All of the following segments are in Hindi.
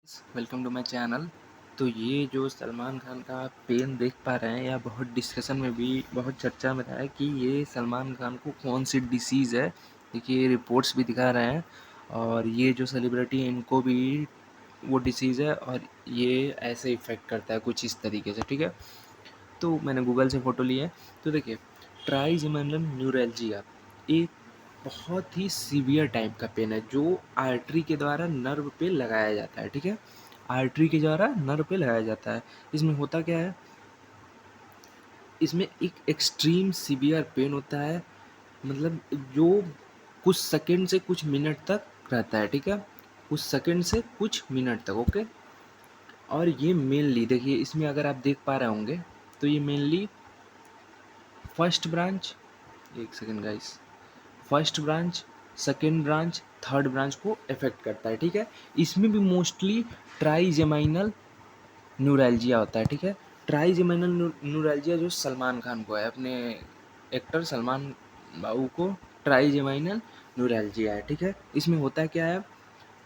Welcome to my channel. तो ये जो सलमान खान का पेन देख पा रहे हैं या बहुत डिस्कशन में भी बहुत चर्चा में रहा है कि ये सलमान खान को कौन सी डिसीज़ है। देखिए रिपोर्ट्स भी दिखा रहे हैं और ये जो सेलिब्रिटी हैं इनको भी वो डिसीज़ है और ये ऐसे इफ़ेक्ट करता है कुछ इस तरीके से, ठीक है। तो मैंने गूगल से फ़ोटो ली है। तो देखिए ट्राइजेमिनल न्यूरैल्जिया एक बहुत ही सीवियर टाइप का पेन है जो आर्टरी के द्वारा नर्व पे लगाया जाता है, ठीक है। आर्टरी के द्वारा नर्व पे लगाया जाता है। इसमें होता क्या है, इसमें एक एक्सट्रीम सीवियर पेन होता है, मतलब जो कुछ सेकंड से कुछ मिनट तक रहता है, ठीक है। कुछ सेकंड से कुछ मिनट तक, ओके। और ये मेनली देखिए इसमें अगर आप देख पा रहे होंगे तो ये मेनली फर्स्ट ब्रांच, एक second guys, first branch, second branch, third branch को अफेक्ट करता है, ठीक है। इसमें भी मोस्टली ट्राइजेमाइनल न्यूरैल्जिया होता है, ठीक है। ट्राइजेमाइनल न्यूरैल्जिया जो सलमान खान को है, अपने एक्टर सलमान बाबू को ट्राइजेमाइनल न्यूरैल्जिया है, ठीक है। इसमें होता क्या है,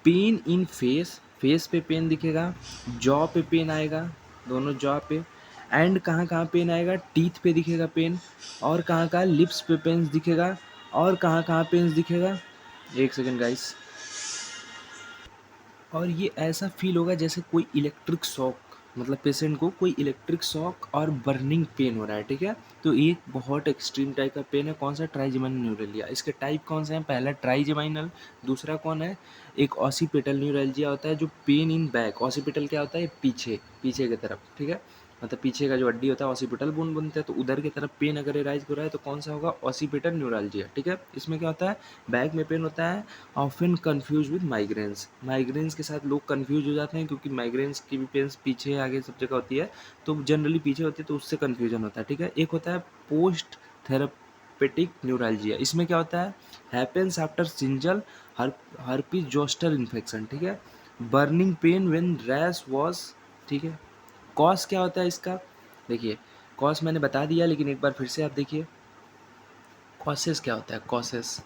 पेन इन फेस, फेस पे पेन दिखेगा, जॉ पे पेन आएगा, दोनों जॉ पे, एंड कहाँ कहाँ पेन आएगा, टीथ पे दिखेगा पेन, और कहाँ कहाँ लिप्स पे पेन दिखेगा, और कहाँ कहाँ पेन दिखेगा, एक सेकेंड गाइस। और ये ऐसा फील होगा जैसे कोई इलेक्ट्रिक शॉक, मतलब पेशेंट को कोई इलेक्ट्रिक शॉक और बर्निंग पेन हो रहा है, ठीक है। तो एक बहुत एक्सट्रीम टाइप का पेन है, कौन सा, ट्राइजेमाइनल न्यूरैल्जिया। इसके टाइप कौन से हैं, पहला ट्राइजेमाइनल, दूसरा कौन है, एक ऑसिपिटल न्यूरैल्जिया होता है जो पेन इन बैक, ऑसिपिटल क्या होता है, पीछे पीछे की तरफ, ठीक है। मतलब पीछे का जो हड्डी होता है ऑसिपिटल बोन बनता है, तो उधर की तरफ पेन अगर एराइज हो रहा है तो कौन सा होगा, ऑसिपिटल न्यूरैल्जिया, ठीक है। इसमें क्या होता है, बैक में पेन होता है, often confuse with migraines, migraines के साथ लोग कन्फ्यूज हो जाते हैं क्योंकि माइग्रेन्स की भी पेन्स पीछे आगे सब जगह होती है, तो जनरली पीछे होती है तो उससे कन्फ्यूजन होता है, ठीक है। एक होता है पोस्ट थेरापेटिक न्यूरैल्जिया, इसमें क्या होता है, happens after shingles herpes zoster infection, ठीक है। Burning pain when rash was, ठीक है। कॉज क्या होता है इसका, देखिए कॉज मैंने बता दिया लेकिन एक बार फिर से आप देखिए कॉसेस क्या होता है, कॉसेस,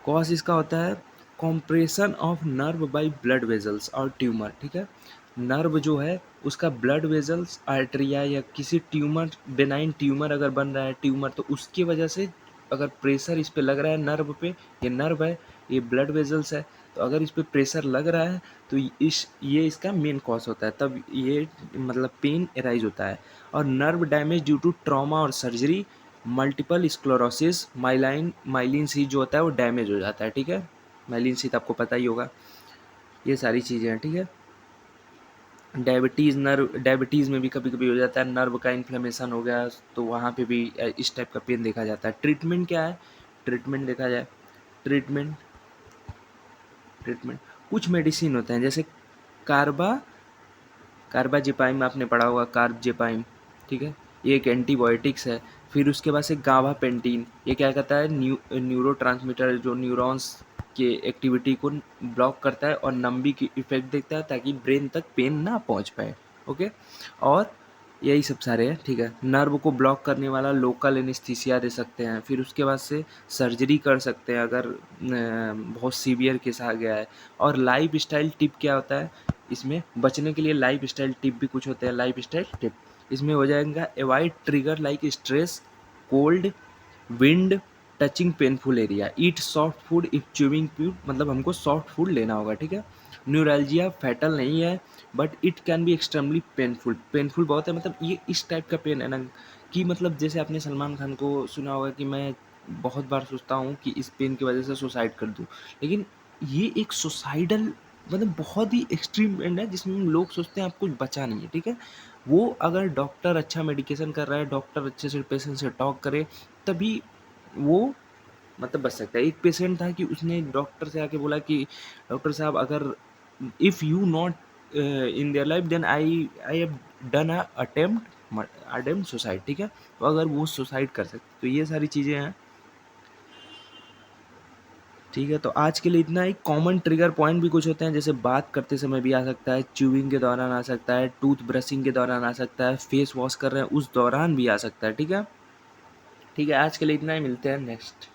कॉज इसका होता है compression of nerve by blood vessels और ट्यूमर, ठीक है। नर्व जो है उसका ब्लड वेजल्स आर्टरिया या किसी ट्यूमर, बेनाइन ट्यूमर अगर बन रहा है ट्यूमर, तो उसकी वजह से अगर प्रेशर इस पे लग रहा है नर्व पे, ये नर्व है, ये ब्लड वेजल्स है, तो अगर इस पे प्रेशर लग रहा है तो ये इसका मेन कॉज होता है, तब ये मतलब पेन एराइज होता है। और nerve damage due to trauma और surgery, multiple sclerosis, myelin sheath जो होता है वो डैमेज हो जाता है, ठीक है। माइलिन सी आपको पता ही होगा, ये सारी चीज़ें हैं, ठीक है। डायबिटीज़, नर्व डायबिटीज़ में भी कभी कभी हो जाता है, नर्व का इन्फ्लेमेशन हो गया तो वहाँ पे भी इस टाइप का पेन देखा जाता है। ट्रीटमेंट क्या है, ट्रीटमेंट देखा जाए, ट्रीटमेंट ट्रीटमेंट कुछ मेडिसिन होते हैं जैसे कार्बा कार्बाजेपाइम, आपने पढ़ा होगा कार्बजेपाइम, ठीक है। ये एक एंटीबायोटिक्स है। फिर उसके बाद से गाबापेंटीन, ये क्या करता है, न्यूरोट्रांसमीटर जो न्यूरॉन्स के एक्टिविटी को ब्लॉक करता है और नंबी की इफेक्ट देता है ताकि ब्रेन तक पेन ना पहुंच पाए, ओके। और यही सब सारे हैं, ठीक है। नर्व को ब्लॉक करने वाला लोकल एनेस्थीसिया दे सकते हैं, फिर उसके बाद से सर्जरी कर सकते हैं अगर बहुत सीवियर केस आ गया है। और लाइफ स्टाइल टिप क्या होता है, इसमें बचने के लिए लाइफ स्टाइल टिप भी कुछ होते हैं, लाइफ स्टाइल टिप इसमें हो जाएगा, avoid trigger like stress, cold, wind, touching painful area, eat soft food if chewing food, मतलब हमको सॉफ्ट फूड लेना होगा, ठीक है। न्यूरैल्जिया फैटल नहीं है but it can be extremely painful, painful बहुत है, मतलब ये इस टाइप का पेन है ना कि मतलब जैसे आपने सलमान खान को सुना होगा कि मैं बहुत बार सोचता हूँ कि इस पेन की वजह से सुसाइड कर दूँ, लेकिन ये एक सुसाइडल मतलब बहुत ही एक्सट्रीम पेन है जिसमें लोग सोचते हैं आपको बचा नहीं है, ठीक है। वो अगर डॉक्टर अच्छा मेडिकेशन कर रहा है, डॉक्टर अच्छे से पेशेंट से टॉक करे, तभी वो मतलब बच सकता है। एक पेशेंट था कि उसने डॉक्टर से आके बोला कि डॉक्टर साहब अगर if you not in their life then I have done a attempt suicide, ठीक है। तो अगर वो सुसाइड कर सकते, तो ये सारी चीज़ें हैं, ठीक है। तो आज के लिए इतना ही। कॉमन ट्रिगर पॉइंट भी कुछ होते हैं, जैसे बात करते समय भी आ सकता है, च्यूइंग के दौरान आ सकता है, टूथ ब्रशिंग के दौरान आ सकता है, फेस वॉश कर रहे हैं उस दौरान भी आ सकता है, ठीक है। ठीक है, आज के लिए इतना ही, मिलते हैं नेक्स्ट।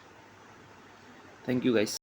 Thank you guys.